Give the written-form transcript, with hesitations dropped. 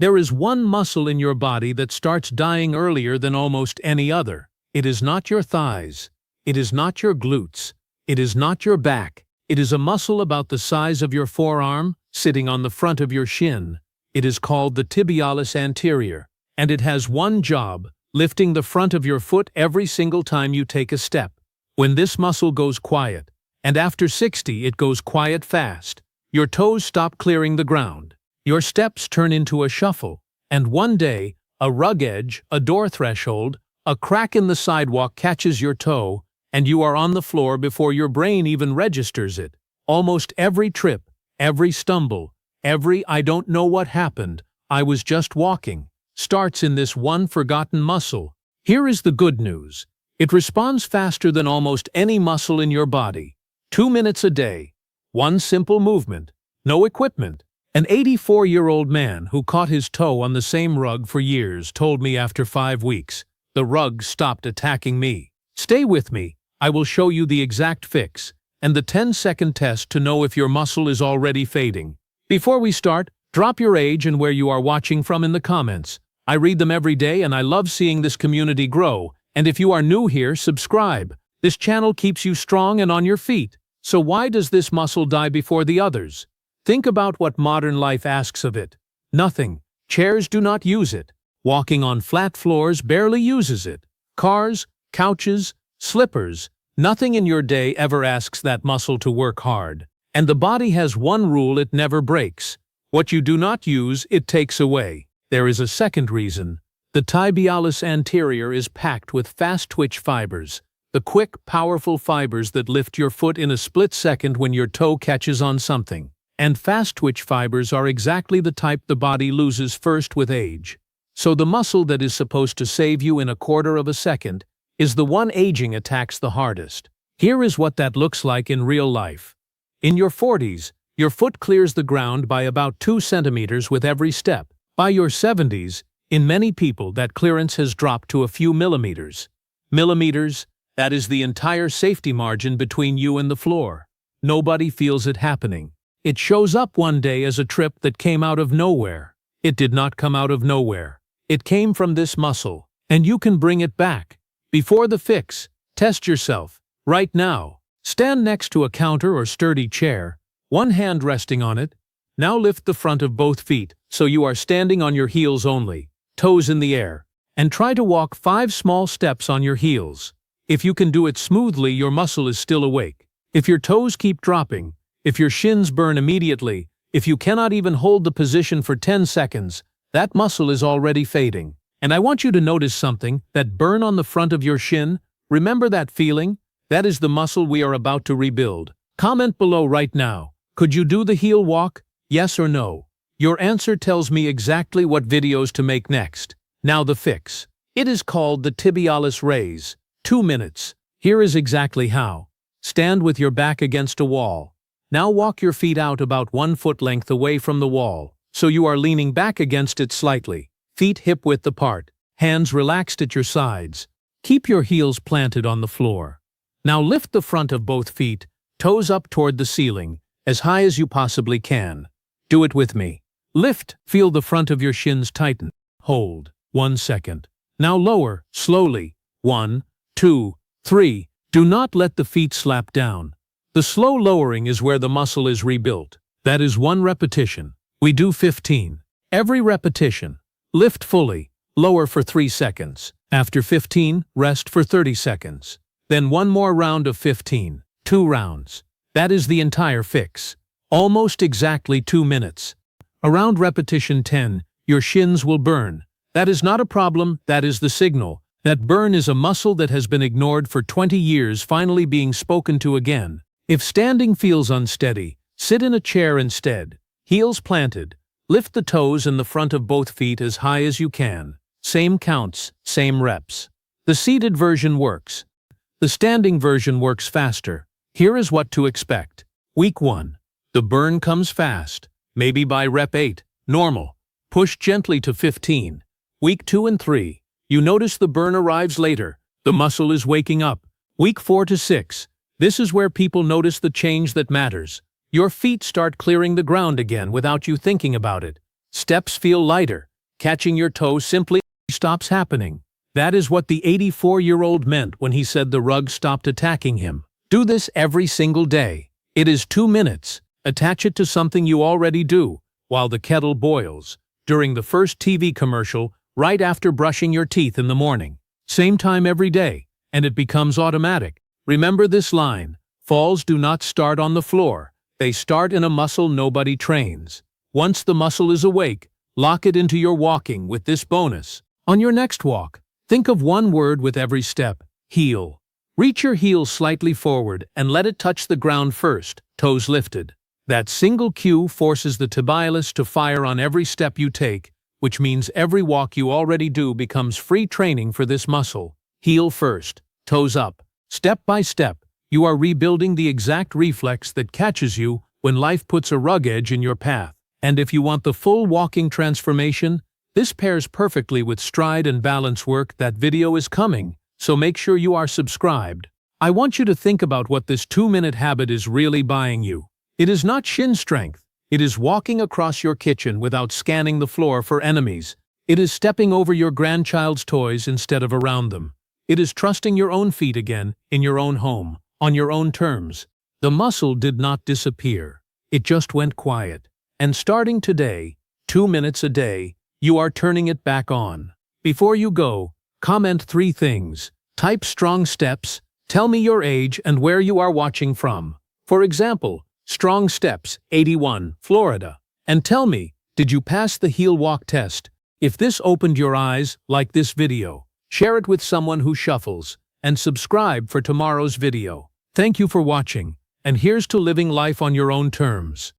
There is one muscle in your body that starts dying earlier than almost any other. It is not your thighs. It is not your glutes. It is not your back. It is a muscle about the size of your forearm, sitting on the front of your shin. It is called the tibialis anterior, and it has one job: lifting the front of your foot every single time you take a step. When this muscle goes quiet, and after 60 it goes quiet fast, your toes stop clearing the ground. Your steps turn into a shuffle, and one day, a rug edge, a door threshold, a crack in the sidewalk catches your toe, and you are on the floor before your brain even registers it. Almost every trip, every stumble, every "I don't know what happened, I was just walking," starts in this one forgotten muscle. Here is the good news. It responds faster than almost any muscle in your body. 2 minutes a day. One simple movement. No equipment. An 84-year-old man who caught his toe on the same rug for years told me after 5 weeks, "The rug stopped attacking me." Stay with me. I will show you the exact fix and the 10-second test to know if your muscle is already fading. Before we start, drop your age and where you are watching from in the comments. I read them every day and I love seeing this community grow. And if you are new here, subscribe. This channel keeps you strong and on your feet. So why does this muscle die before the others? Think about what modern life asks of it. Nothing. Chairs do not use it. Walking on flat floors barely uses it. Cars, couches, slippers. Nothing in your day ever asks that muscle to work hard. And the body has one rule: it never breaks. What you do not use, it takes away. There is a second reason. The tibialis anterior is packed with fast-twitch fibers. The quick, powerful fibers that lift your foot in a split second when your toe catches on something. And fast-twitch fibers are exactly the type the body loses first with age. So the muscle that is supposed to save you in a quarter of a second is the one aging attacks the hardest. Here is what that looks like in real life. In your 40s, your foot clears the ground by about 2 centimeters with every step. By your 70s, in many people that clearance has dropped to a few millimeters. Millimeters, that is the entire safety margin between you and the floor. Nobody feels it happening. It shows up one day as a trip that came out of nowhere. It did not come out of nowhere. It came from this muscle, and you can bring it back. Before the fix, test yourself. Right now, stand next to a counter or sturdy chair, one hand resting on it. Now lift the front of both feet so you are standing on your heels only, toes in the air, and try to walk 5 small steps on your heels. If you can do it smoothly, your muscle is still awake. If your toes keep dropping, if your shins burn immediately, if you cannot even hold the position for 10 seconds, that muscle is already fading. And I want you to notice something: that burn on the front of your shin. Remember that feeling? That is the muscle we are about to rebuild. Comment below right now. Could you do the heel walk? Yes or no? Your answer tells me exactly what videos to make next. Now the fix. It is called the tibialis raise. 2 minutes. Here is exactly how. Stand with your back against a wall. Now walk your feet out about 1 foot length away from the wall, so you are leaning back against it slightly. Feet hip-width apart, hands relaxed at your sides. Keep your heels planted on the floor. Now lift the front of both feet, toes up toward the ceiling, as high as you possibly can. Do it with me. Lift, feel the front of your shins tighten. Hold. 1 second. Now lower, slowly. 1, 2, 3. Do not let the feet slap down. The slow lowering is where the muscle is rebuilt. That is 1 repetition. We do 15. Every repetition. Lift fully, lower for 3 seconds. After 15, rest for 30 seconds. Then 1 more round of 15, 2 rounds. That is the entire fix. Almost exactly 2 minutes. Around repetition 10, your shins will burn. That is not a problem, that is the signal. That burn is a muscle that has been ignored for 20 years finally being spoken to again. If standing feels unsteady, sit in a chair instead. Heels planted. Lift the toes and the front of both feet as high as you can. Same counts, same reps. The seated version works. The standing version works faster. Here is what to expect. Week 1. The burn comes fast. Maybe by rep 8. Normal. Push gently to 15. Week 2 and 3. You notice the burn arrives later. The muscle is waking up. Week 4 to 6. This is where people notice the change that matters. Your feet start clearing the ground again without you thinking about it. Steps feel lighter. Catching your toe simply stops happening. That is what the 84-year-old meant when he said the rug stopped attacking him. Do this every single day. It is 2 minutes. Attach it to something you already do, while the kettle boils, during the first TV commercial, right after brushing your teeth in the morning. Same time every day, and it becomes automatic. Remember this line: falls do not start on the floor. They start in a muscle nobody trains. Once the muscle is awake, lock it into your walking with this bonus. On your next walk, think of one word with every step: heel. Reach your heel slightly forward and let it touch the ground first, toes lifted. That single cue forces the tibialis to fire on every step you take, which means every walk you already do becomes free training for this muscle. Heel first, toes up. Step by step, you are rebuilding the exact reflex that catches you when life puts a rug edge in your path. And if you want the full walking transformation, this pairs perfectly with stride and balance work. That video is coming, so make sure you are subscribed. I want you to think about what this 2-minute habit is really buying you. It is not shin strength. It is walking across your kitchen without scanning the floor for enemies. It is stepping over your grandchild's toys instead of around them. It is trusting your own feet again, in your own home, on your own terms. The muscle did not disappear. It just went quiet. And starting today, 2 minutes a day, you are turning it back on. Before you go, comment 3 things. Type strong steps, tell me your age and where you are watching from. For example, strong steps, 81, Florida. And tell me, did you pass the heel walk test? If this opened your eyes, like this video, share it with someone who shuffles, and subscribe for tomorrow's video. Thank you for watching, and here's to living life on your own terms.